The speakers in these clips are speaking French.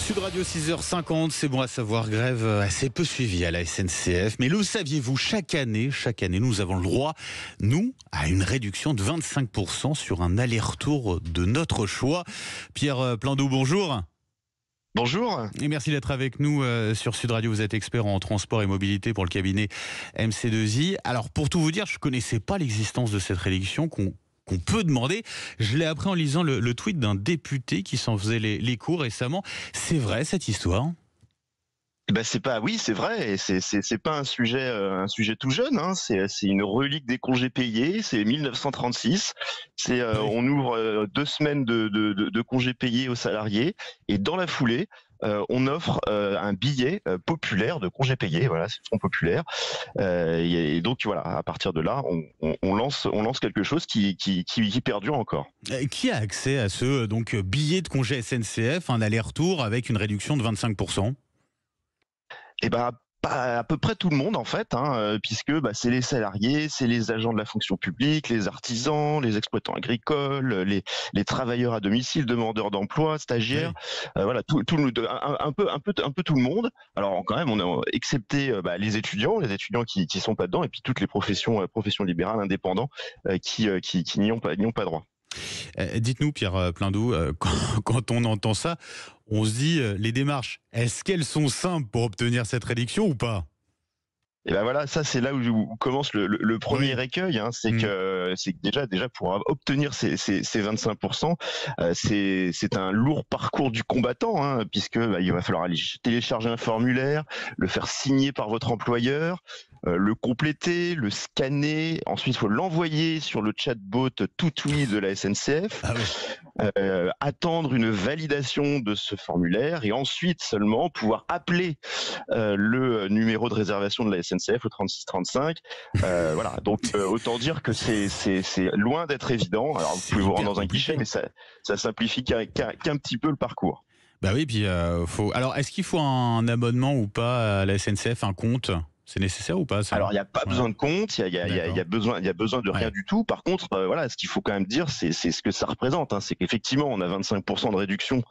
Sud Radio 6h50, c'est bon à savoir, grève assez peu suivie à la SNCF. Mais le saviez-vous, chaque année, nous avons le droit, nous, à une réduction de 25% sur un aller-retour de notre choix. Pierre Plandou, bonjour. Bonjour. Et merci d'être avec nous sur Sud Radio. Vous êtes expert en transport et mobilité pour le cabinet MC2I. Alors, pour tout vous dire, je ne connaissais pas l'existence de cette réduction qu'on peut demander. Je l'ai appris en lisant le tweet d'un député qui s'en faisait l'écho récemment. C'est vrai cette histoire ? Oui, c'est vrai, et c'est pas un sujet tout jeune, hein. C'est une relique des congés payés, c'est 1936. On ouvre 2 semaines de congés payés aux salariés, et dans la foulée, on offre un billet populaire de congés payés, voilà, c'est le Front populaire. Et donc voilà, à partir de là, on lance quelque chose qui perdure encore. Qui a accès à ce billet de congé SNCF, un aller-retour avec une réduction de 25%? Pas à peu près tout le monde en fait, hein, puisque c'est les salariés, c'est les agents de la fonction publique, les artisans, les exploitants agricoles, les travailleurs à domicile, demandeurs d'emploi, stagiaires, voilà, un peu tout le monde. Alors quand même, on a excepté les étudiants qui sont pas dedans, et puis toutes les professions libérales, indépendants, qui n'y ont pas droit. Dites-nous, Pierre Plandou, quand on entend ça, on se dit, les démarches, est-ce qu'elles sont simples pour obtenir cette réduction ou pas ? Et voilà, ça c'est là où commence le premier écueil, hein, c'est que déjà pour obtenir ces 25%, c'est un lourd parcours du combattant, hein, puisque il va falloir aller télécharger un formulaire, le faire signer par votre employeur, le compléter, le scanner, ensuite il faut l'envoyer sur le chatbot TouToui de la SNCF. Ah oui. Attendre une validation de ce formulaire et ensuite seulement pouvoir appeler le numéro de réservation de la SNCF, le 3635. Voilà, donc autant dire que c'est loin d'être évident. Alors vous pouvez vous rendre dans un guichet, mais ça simplifie qu'un petit peu le parcours. Bah oui, puis Alors, est-ce qu'il faut un abonnement ou pas à la SNCF, un compte ? C'est nécessaire ou pas ça ? Alors il n'y a pas besoin de compte, il y a besoin de rien du tout. Par contre, voilà, ce qu'il faut quand même dire, c'est ce que ça représente, hein, c'est qu'effectivement on a 25% de réduction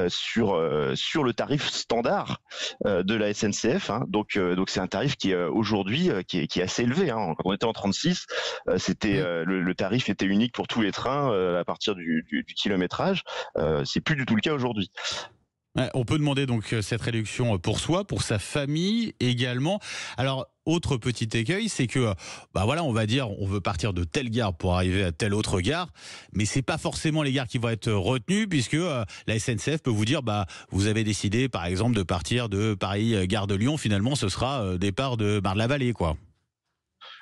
sur le tarif standard de la SNCF, hein. Donc c'est un tarif qui est aujourd'hui qui est assez élevé, hein. Quand on était en 36, c'était le tarif était unique pour tous les trains à partir du kilométrage. C'est plus du tout le cas aujourd'hui. Ouais, on peut demander donc cette réduction pour soi, pour sa famille également. Alors, autre petit écueil, c'est que, on va dire, on veut partir de telle gare pour arriver à telle autre gare, mais c'est pas forcément les gares qui vont être retenues, puisque la SNCF peut vous dire, vous avez décidé, par exemple, de partir de Paris, gare de Lyon, finalement, ce sera départ de Bar-de-la-Vallée, quoi.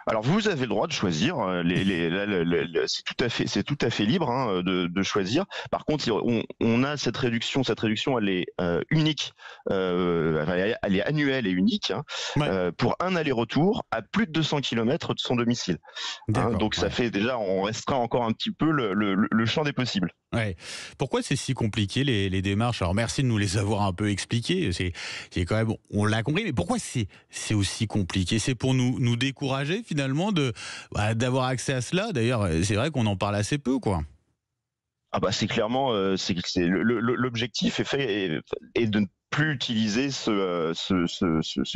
Alors vous avez le droit de choisir, c'est tout à fait libre, hein, de choisir. Par contre, on a cette réduction elle est unique, elle est annuelle et unique, hein, pour un aller-retour à plus de 200 km de son domicile. Hein, donc ça fait déjà, on restera encore un petit peu le champ des possibles. Ouais. Pourquoi c'est si compliqué les démarches ? Alors merci de nous les avoir un peu expliquées. C'est quand même, on l'a compris, mais pourquoi c'est aussi compliqué ? C'est pour nous décourager finalement d'avoir accès à cela. D'ailleurs, c'est vrai qu'on en parle assez peu, quoi. C'est clairement, l'objectif est de ne plus utiliser ce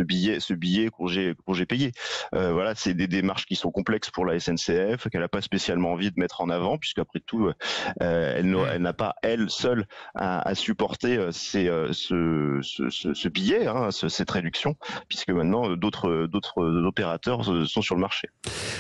billet congé payé. Voilà, c'est des démarches qui sont complexes pour la SNCF, qu'elle n'a pas spécialement envie de mettre en avant, puisqu'après tout, elle n'a pas elle seule à supporter ce billet, hein, cette réduction, puisque maintenant d'autres opérateurs sont sur le marché.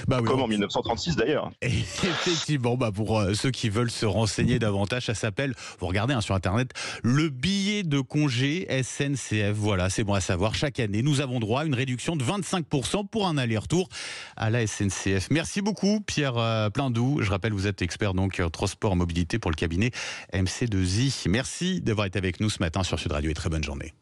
Comme en 1936 d'ailleurs. Et effectivement, pour ceux qui veulent se renseigner davantage, ça s'appelle, vous regardez sur internet, le billet de congé SNCF. Voilà, c'est bon à savoir. Chaque année, nous avons droit à une réduction de 25% pour un aller-retour à la SNCF. Merci beaucoup, Pierre Plandou. Je rappelle, vous êtes expert transport et mobilité pour le cabinet MC2I. Merci d'avoir été avec nous ce matin sur Sud Radio et très bonne journée.